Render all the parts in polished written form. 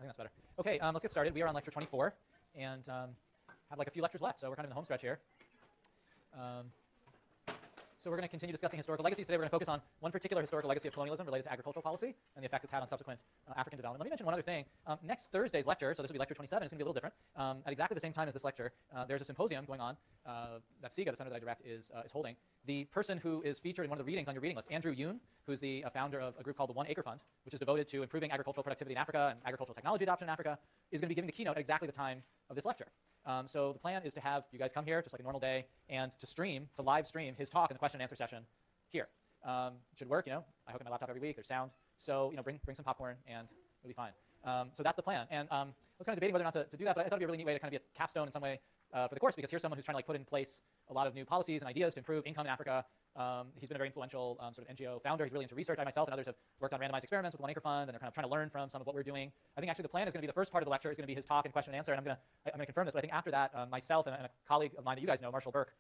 think that's better. Okay, let's get started. We are on lecture 24, and have like a few lectures left, so we're kind of in the home stretch here. So we're going to continue discussing historical legacies. Today we're going to focus on one particular historical legacy of colonialism related to agricultural policy and the effects it's had on subsequent African development. Let me mention one other thing. Next Thursday's lecture, so this will be lecture 27, it's going to be a little different. At exactly the same time as this lecture, there's a symposium going on that SIGA, the center that I direct, is holding. The person who is featured in one of the readings on your reading list, Andrew Yoon, who's the founder of a group called the One Acre Fund, which is devoted to improving agricultural productivity in Africa and agricultural technology adoption in Africa, is going to be giving the keynote at exactly the time of this lecture. So the plan is to have you guys come here just like a normal day and to live stream his talk in the question and answer session here. Should work, I hook up my laptop every week, there's sound. So, bring some popcorn and it'll be fine. So that's the plan. And I was kind of debating whether or not to do that, but I thought it'd be a really neat way to kind of be a capstone in some way for the course, because here's someone who's trying to put in place a lot of new policies and ideas to improve income in Africa. He's been a very influential sort of NGO founder. He's really into research. I myself and others have worked on randomized experiments with One Acre Fund, and they're kind of trying to learn from some of what we're doing. I think actually the plan is going to be the first part of the lecture is going to be his talk and question and answer, and I'm going to confirm this, but I think after that, myself and a colleague of mine that you guys know, Marshall Burke,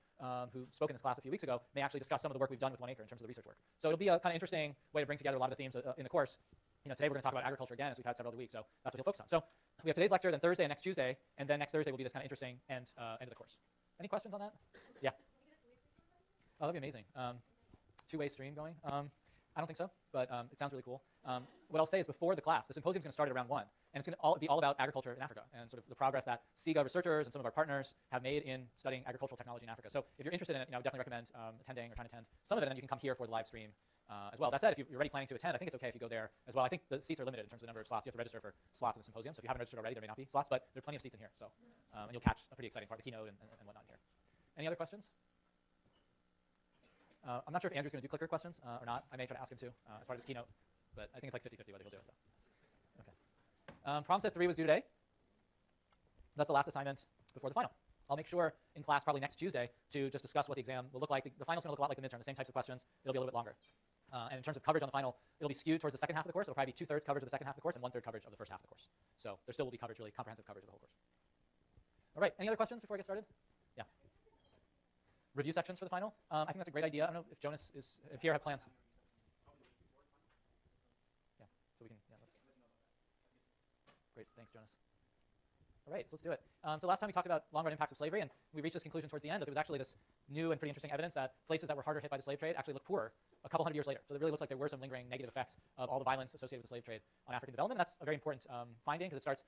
who spoke in this class a few weeks ago, may actually discuss some of the work we've done with One Acre in terms of the research work. So it'll be a kind of interesting way to bring together a lot of the themes in the course. Today we're going to talk about agriculture again, as we've had several other weeks, so that's what he'll focus on. So we have today's lecture, then Thursday and next Tuesday, and then next Thursday will be this kind of interesting end of the course. Any questions on that? Yeah. Oh, that'd be amazing. Two-way stream going? I don't think so, but it sounds really cool. What I'll say is before the class, the symposium is going to start at around 1, and it's going to be all about agriculture in Africa and sort of the progress that SIGA researchers and some of our partners have made in studying agricultural technology in Africa. So if you're interested in it, I would definitely recommend attending or trying to attend some of it, and then you can come here for the live stream as well. That said, if you're already planning to attend, I think it's okay if you go there as well. I think the seats are limited in terms of the number of slots. You have to register for slots in the symposium, so if you haven't registered already, there may not be slots, but there are plenty of seats in here. So and you'll catch a pretty exciting part of the keynote and whatnot here. Any other questions? I'm not sure if Andrew's going to do clicker questions or not. I may try to ask him to as part of his keynote, but I think it's like 50-50 whether he'll do it. So. Okay. Problem set 3 was due today. That's the last assignment before the final. I'll make sure in class probably next Tuesday to just discuss what the exam will look like. The final's going to look a lot like the midterm, the same types of questions. It'll be a little bit longer. And in terms of coverage on the final, it'll be skewed towards the second half of the course. It'll probably be 2/3 coverage of the second half of the course and 1/3 coverage of the first half of the course. So there still will be coverage, really comprehensive coverage of the whole course. All right, any other questions before I get started? Yeah. Review sections for the final. I think that's a great idea. I don't know if Jonas if Pierre have plans. Yeah, so we can, great, thanks, Jonas. All right, so let's do it. So last time we talked about long-run impacts of slavery, and we reached this conclusion towards the end that there was actually this new and pretty interesting evidence that places that were harder hit by the slave trade actually look poorer a couple hundred years later. So it really looks like there were some lingering negative effects of all the violence associated with the slave trade on African development. And that's a very important finding because it starts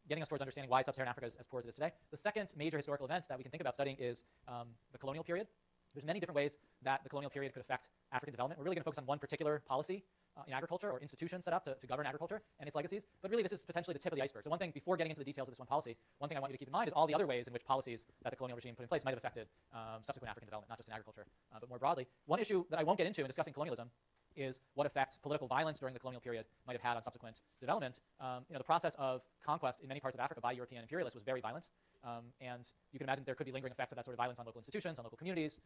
getting us towards understanding why sub-Saharan Africa is as poor as it is today. The second major historical event that we can think about studying is the colonial period. There's many different ways that the colonial period could affect African development. We're really going to focus on one particular policy in agriculture or institution set up to govern agriculture and its legacies. But really, this is potentially the tip of the iceberg. So one thing, before getting into the details of this one policy, one thing I want you to keep in mind is all the other ways in which policies that the colonial regime put in place might have affected subsequent African development, not just in agriculture, but more broadly. One issue that I won't get into in discussing colonialism is what effect political violence during the colonial period might have had on subsequent development. The process of conquest in many parts of Africa by European imperialists was very violent. And you can imagine there could be lingering effects of that sort of violence on local institutions, on local communities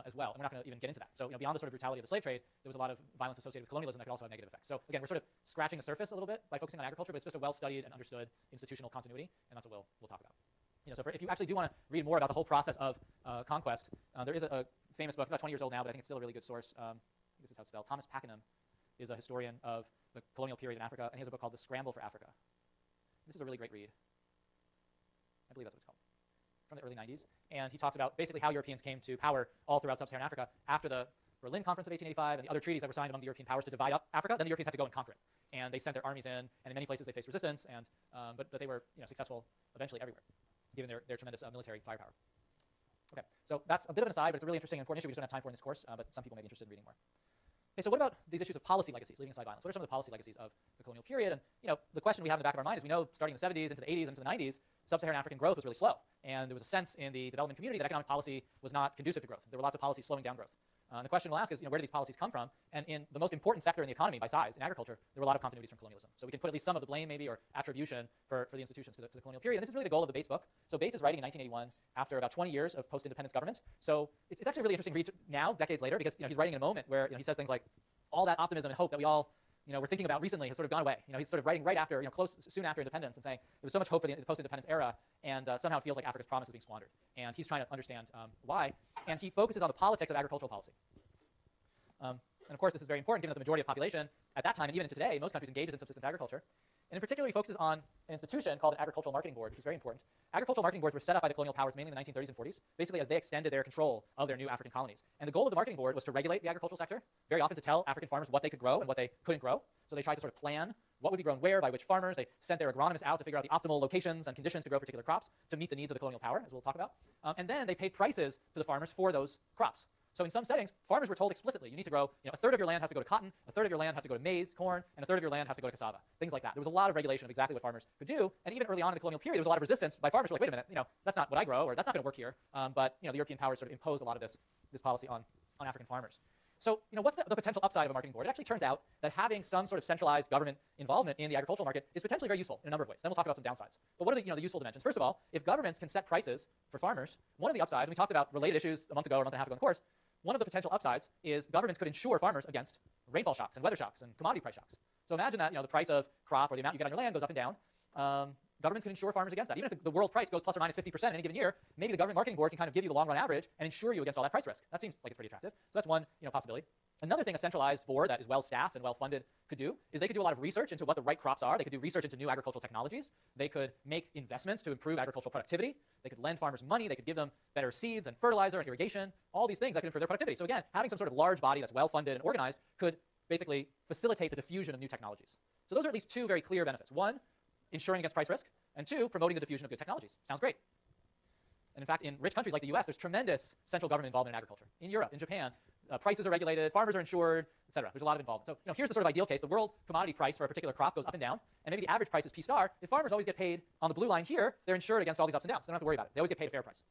as well. And we're not going to even get into that. So beyond the sort of brutality of the slave trade, there was a lot of violence associated with colonialism that could also have negative effects. So again, we're sort of scratching the surface a little bit by focusing on agriculture, but it's just a well-studied and understood institutional continuity, and that's what we'll talk about. So if you actually do want to read more about the whole process of conquest, there is a famous book, it's about 20 years old now, but I think it's still a really good source. This is how it's spelled. Thomas Pakenham is a historian of the colonial period in Africa, and he has a book called The Scramble for Africa. This is a really great read. I believe that's what it's called. From the early 90s, and he talks about basically how Europeans came to power all throughout sub-Saharan Africa after the Berlin Conference of 1885 and the other treaties that were signed among the European powers to divide up Africa. Then the Europeans had to go and conquer it, and they sent their armies in, and in many places they faced resistance, and but they were successful eventually everywhere, given their tremendous military firepower. Okay, so that's a bit of an aside, but it's a really interesting and important issue we just don't have time for in this course, but some people may be interested in reading more. Okay, so what about these issues of policy legacies, leaving aside violence? What are some of the policy legacies of the colonial period? And the question we have in the back of our mind is we know starting in the 70s, into the 80s, into the 90s, sub-Saharan African growth was really slow. And there was a sense in the development community that economic policy was not conducive to growth. There were lots of policies slowing down growth. And the question we'll ask is, where do these policies come from? And in the most important sector in the economy by size, in agriculture, there were a lot of continuities from colonialism. So we can put at least some of the blame maybe or attribution for the institutions to the colonial period. And this is really the goal of the Bates book. So Bates is writing in 1981 after about 20 years of post-independence government. So it's actually really interesting to read now, decades later, because he's writing in a moment where he says things like, all that optimism and hope that we all were thinking about recently has sort of gone away. He's sort of writing right after, soon after independence and saying there was so much hope for the post-independence era, and somehow it feels like Africa's promise is being squandered. And he's trying to understand why, and he focuses on the politics of agricultural policy. And of course, this is very important given that the majority of population at that time, and even today, most countries engages in subsistence agriculture. And in particular, he focuses on an institution called an agricultural marketing board, which is very important. Agricultural marketing boards were set up by the colonial powers mainly in the 1930s and 40s, basically as they extended their control of their new African colonies. And the goal of the marketing board was to regulate the agricultural sector, very often to tell African farmers what they could grow and what they couldn't grow. So they tried to sort of plan what would be grown where by which farmers. They sent their agronomists out to figure out the optimal locations and conditions to grow particular crops to meet the needs of the colonial power, as we'll talk about. And then they paid prices to the farmers for those crops. So in some settings, farmers were told explicitly, you need to grow, a third of your land has to go to cotton, a third of your land has to go to maize, corn, and a third of your land has to go to cassava, things like that. There was a lot of regulation of exactly what farmers could do, and even early on in the colonial period, there was a lot of resistance by farmers who were like, wait a minute, that's not what I grow, or that's not going to work here. But the European powers sort of imposed a lot of this policy on African farmers. So what's the potential upside of a marketing board? It actually turns out that having some sort of centralized government involvement in the agricultural market is potentially very useful in a number of ways. Then we'll talk about some downsides. But what are the useful dimensions? First of all, if governments can set prices for farmers, one of the upsides, and we talked about related issues a month ago or a month and a half ago in the course, one of the potential upsides is governments could insure farmers against rainfall shocks and weather shocks and commodity price shocks. So imagine that the price of crop or the amount you get on your land goes up and down. Governments can insure farmers against that. Even if the world price goes plus or minus 50% in any given year, maybe the government marketing board can kind of give you the long run average and insure you against all that price risk. That seems like it's pretty attractive. So that's one possibility. Another thing a centralized board that is well staffed and well funded could do is they could do a lot of research into what the right crops are. They could do research into new agricultural technologies. They could make investments to improve agricultural productivity. They could lend farmers money. They could give them better seeds and fertilizer and irrigation, all these things that could improve their productivity. So again, having some sort of large body that's well funded and organized could basically facilitate the diffusion of new technologies. So those are at least two very clear benefits. One, ensuring against price risk, and two, promoting the diffusion of good technologies. Sounds great. And in fact, in rich countries like the US, there's tremendous central government involvement in agriculture. In Europe, in Japan, prices are regulated, farmers are insured, et cetera. There's a lot of involvement. So here's the sort of ideal case. The world commodity price for a particular crop goes up and down, and maybe the average price is P star. If farmers always get paid on the blue line here, they're insured against all these ups and downs. They don't have to worry about it. They always get paid a fair price.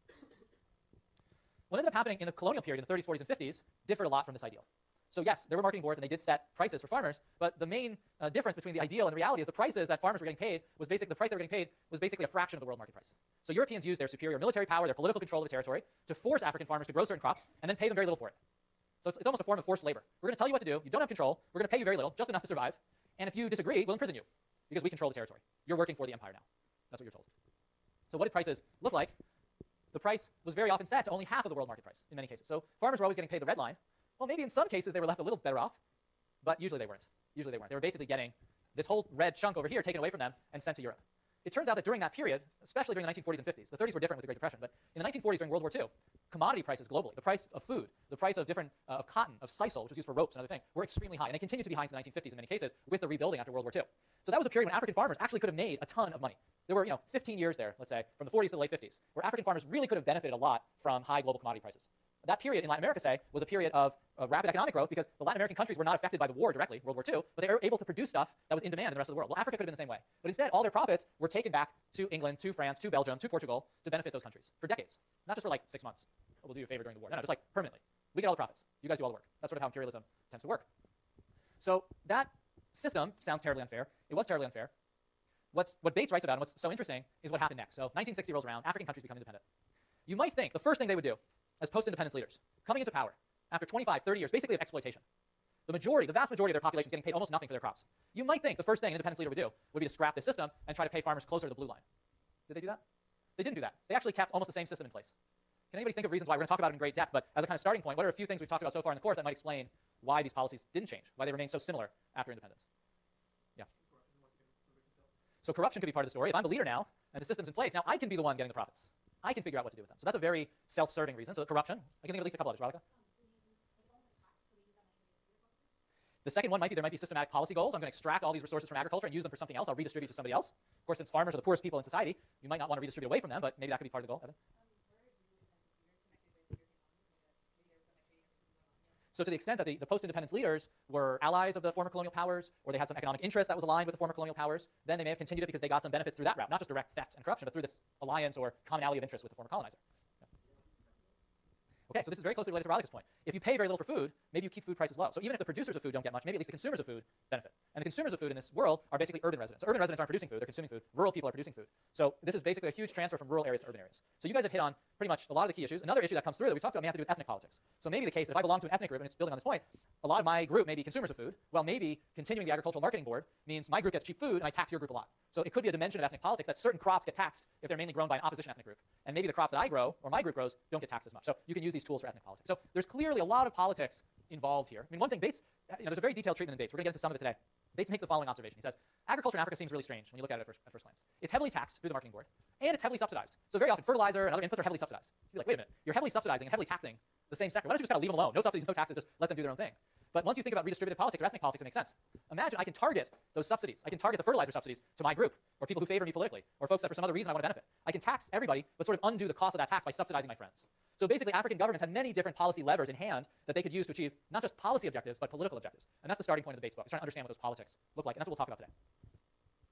What ended up happening in the colonial period in the 30s, 40s, and 50s differed a lot from this ideal. So yes, there were marketing boards and they did set prices for farmers, but the main difference between the ideal and the reality is the prices that farmers were getting paid was basically, the price they were getting paid was basically a fraction of the world market price. So Europeans used their superior military power, their political control of the territory to force African farmers to grow certain crops and then pay them very little for it. So it's almost a form of forced labor. We're going to tell you what to do. You don't have control. We're going to pay you very little, just enough to survive. And if you disagree, we'll imprison you because we control the territory. You're working for the empire now. That's what you're told. So what did prices look like? The price was very often set to only half of the world market price in many cases. So farmers were always getting paid the red line. Well, maybe in some cases they were left a little better off, but usually they weren't. Usually they weren't. They were basically getting this whole red chunk over here taken away from them and sent to Europe. It turns out that during that period, especially during the 1940s and 50s, the 30s were different with the Great Depression, but in the 1940s during World War II, commodity prices globally, the price of food, the price of different of cotton, of sisal, which was used for ropes and other things, were extremely high, and they continued to be high into the 1950s in many cases with the rebuilding after World War II. So that was a period when African farmers actually could have made a ton of money. There were 15 years there, let's say, from the 40s to the late 50s, where African farmers really could have benefited a lot from high global commodity prices. That period in Latin America, say, was a period of rapid economic growth because the Latin American countries were not affected by the war directly, World War II, but they were able to produce stuff that was in demand in the rest of the world. Well, Africa could have been the same way. But instead, all their profits were taken back to England, to France, to Belgium, to Portugal to benefit those countries for decades. Not just for like 6 months. Oh, we'll do you a favor during the war. No, just like permanently. We get all the profits. You guys do all the work. That's sort of how imperialism tends to work. So that system sounds terribly unfair. It was terribly unfair. What Bates writes about and what's so interesting is what happened next. So 1960 rolls around, African countries become independent. You might think the first thing they would do as post-independence leaders, coming into power after 25, 30 years, basically of exploitation, the vast majority of their population is getting paid almost nothing for their crops. You might think the first thing an independence leader would do would be to scrap this system and try to pay farmers closer to the blue line. Did they do that? They didn't do that. They actually kept almost the same system in place. Can anybody think of reasons why? We're going to talk about it in great depth, but as a kind of starting point, what are a few things we've talked about so far in the course that might explain why these policies didn't change, why they remain so similar after independence? Yeah. So corruption could be part of the story. If I'm the leader now and the system's in place, now I can be the one getting the profits. I can figure out what to do with them. So that's a very self-serving reason. So corruption, I can think of at least a couple others. Radhika? The second one might be there might be systematic policy goals. I'm going to extract all these resources from agriculture and use them for something else. I'll redistribute to somebody else. Of course, since farmers are the poorest people in society, you might not want to redistribute away from them, but maybe that could be part of the goal. Evan? So to the extent that the post-independence leaders were allies of the former colonial powers, or they had some economic interest that was aligned with the former colonial powers, then they may have continued it because they got some benefits through that route, not just direct theft and corruption, but through this alliance or commonality of interest with the former colonizer. Okay, so this is very closely related to Radhika's point. If you pay very little for food, maybe you keep food prices low. So even if the producers of food don't get much, maybe at least the consumers of food benefit. And the consumers of food in this world are basically urban residents. So urban residents aren't producing food, they're consuming food. Rural people are producing food. So this is basically a huge transfer from rural areas to urban areas. So you guys have hit on pretty much a lot of the key issues. Another issue that comes through that we talked about may have to do with ethnic politics. So maybe the case that if I belong to an ethnic group, and it's building on this point, a lot of my group may be consumers of food. Well, maybe continuing the agricultural marketing board means my group gets cheap food and I tax your group a lot. So it could be a dimension of ethnic politics that certain crops get taxed if they're mainly grown by an opposition ethnic group. And maybe the crops that I grow, or my group grows, don't get taxed as much. So you can use these tools for ethnic politics. So there's clearly a lot of politics involved here. I mean, one thing Bates, there's a very detailed treatment in Bates. We're going to get into some of it today. Bates makes the following observation. He says, agriculture in Africa seems really strange when you look at it at first glance. It's heavily taxed through the marketing board, and it's heavily subsidized. So very often fertilizer and other inputs are heavily subsidized. You're like, wait a minute, you're heavily subsidizing and heavily taxing the same sector. Why don't you just kind of leave them alone? No subsidies, no taxes, just let them do their own thing. But once you think about redistributive politics or ethnic politics, it makes sense. Imagine I can target those subsidies. I can target the fertilizer subsidies to my group, or people who favor me politically, or folks that for some other reason I want to benefit. I can tax everybody, but sort of undo the cost of that tax by subsidizing my friends. So basically, African governments had many different policy levers in hand that they could use to achieve not just policy objectives, but political objectives. And that's the starting point of the Bates book, is trying to understand what those politics look like, and that's what we'll talk about today.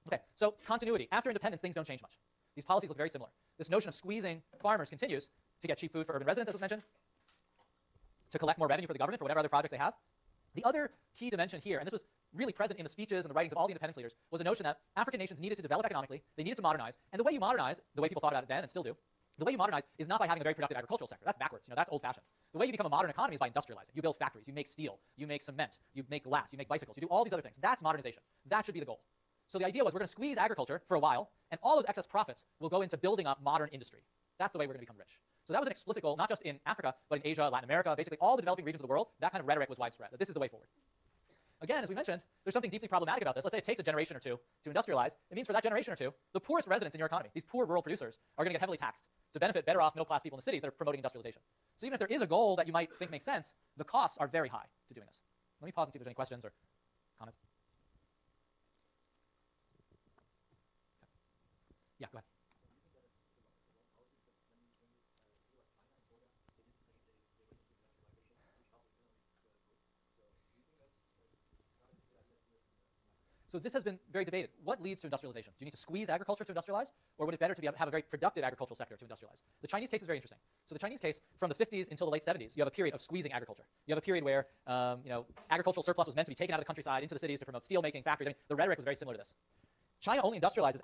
Okay, so continuity. After independence, things don't change much. These policies look very similar. This notion of squeezing farmers continues to get cheap food for urban residents, as was mentioned, to collect more revenue for the government for whatever other projects they have. The other key dimension here, and this was really present in the speeches and the writings of all the independence leaders, was the notion that African nations needed to develop economically, they needed to modernize, and the way you modernize, the way people thought about it then and still do, the way you modernize is not by having a very productive agricultural sector. That's backwards. That's old-fashioned. The way you become a modern economy is by industrializing. You build factories, you make steel, you make cement, you make glass, you make bicycles, you do all these other things. That's modernization. That should be the goal. So the idea was we're going to squeeze agriculture for a while, and all those excess profits will go into building up modern industry. That's the way we're going to become rich. So that was an explicit goal, not just in Africa, but in Asia, Latin America, basically all the developing regions of the world. That kind of rhetoric was widespread, that this is the way forward. Again, as we mentioned, there's something deeply problematic about this. Let's say it takes a generation or two to industrialize. It means for that generation or two, the poorest residents in your economy, these poor rural producers, are going to get heavily taxed to benefit better off middle-class people in the cities that are promoting industrialization. So even if there is a goal that you might think makes sense, the costs are very high to doing this. Let me pause and see if there's any questions or comments. Yeah, go ahead. So this has been very debated. What leads to industrialization? Do you need to squeeze agriculture to industrialize, or would it better to have a very productive agricultural sector to industrialize? The Chinese case is very interesting. So the Chinese case, from the 50s until the late 70s, you have a period of squeezing agriculture. You have a period where agricultural surplus was meant to be taken out of the countryside into the cities to promote steel-making factories. I mean, the rhetoric was very similar to this. China only industrializes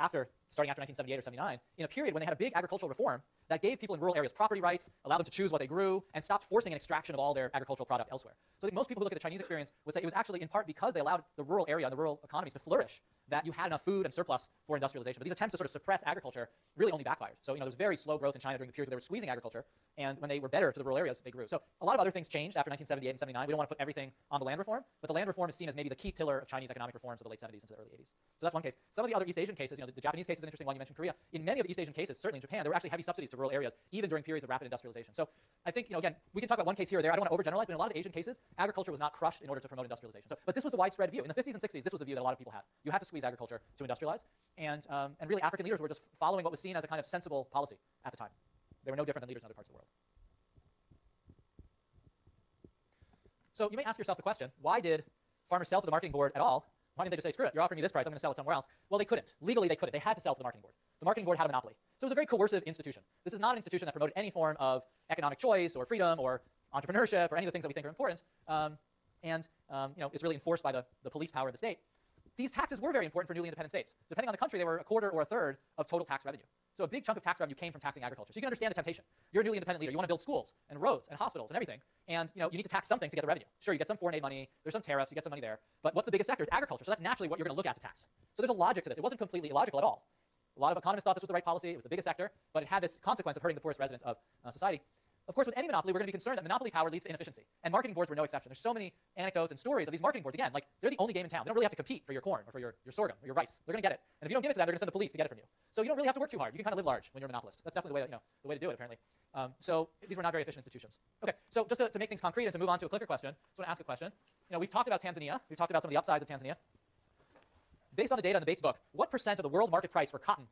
starting after 1978 or 79, in a period when they had a big agricultural reform that gave people in rural areas property rights, allowed them to choose what they grew, and stopped forcing an extraction of all their agricultural product elsewhere. So I think most people who look at the Chinese experience would say it was actually in part because they allowed the rural area and the rural economies to flourish that you had enough food and surplus for industrialization. But these attempts to sort of suppress agriculture really only backfired. So there was very slow growth in China during the period where they were squeezing agriculture, and when they were better to the rural areas, they grew. So a lot of other things changed after 1978 and 79. We don't want to put everything on the land reform, but the land reform is seen as maybe the key pillar of Chinese economic reforms of the late 70s into the early 80s. So that's one case. Some of the other East Asian cases, the Japanese case is an interesting one. You mentioned Korea. In many of the East Asian cases, certainly in Japan, there were actually heavy subsidies to rural areas, even during periods of rapid industrialization. So I think, again, we can talk about one case here or there. I don't want to overgeneralize, but in a lot of the Asian cases, agriculture was not crushed in order to promote industrialization. So, but this was the widespread view. In the 50s and 60s, this was the view that a lot of people had. You had to squeeze agriculture to industrialize, and really African leaders were just following what was seen as a kind of sensible policy at the time. They were no different than leaders in other parts of the world. So you may ask yourself the question, why did farmers sell to the marketing board at all? Why didn't they just say, screw it, you're offering me this price, I'm going to sell it somewhere else? Well, they couldn't. Legally, they couldn't. They had to sell to the marketing board. The marketing board had a monopoly. So it was a very coercive institution. This is not an institution that promoted any form of economic choice or freedom or entrepreneurship or any of the things that we think are important. It's really enforced by the police power of the state. These taxes were very important for newly independent states. Depending on the country, they were a quarter or a third of total tax revenue. So a big chunk of tax revenue came from taxing agriculture. So you can understand the temptation. You're a newly independent leader. You want to build schools and roads and hospitals and everything. And you need to tax something to get the revenue. Sure, you get some foreign aid money. There's some tariffs. You get some money there. But what's the biggest sector? It's agriculture. So that's naturally what you're going to look at to tax. So there's a logic to this. It wasn't completely illogical at all. A lot of economists thought this was the right policy. It was the biggest sector. But it had this consequence of hurting the poorest residents of society. Of course, with any monopoly, we're going to be concerned that monopoly power leads to inefficiency. And marketing boards were no exception. There's so many anecdotes and stories of these marketing boards. Again, like they're the only game in town. They don't really have to compete for your corn or for your sorghum or your rice. They're going to get it. And if you don't give it to them, they're going to send the police to get it from you. So you don't really have to work too hard. You can kind of live large when you're a monopolist. That's definitely the way to do it, apparently. So these were not very efficient institutions. Okay, so just to make things concrete and to move on to a clicker question, I just want to ask a question. We've talked about Tanzania. We've talked about some of the upsides of Tanzania. Based on the data in the Bates book, what % of the world market price for cotton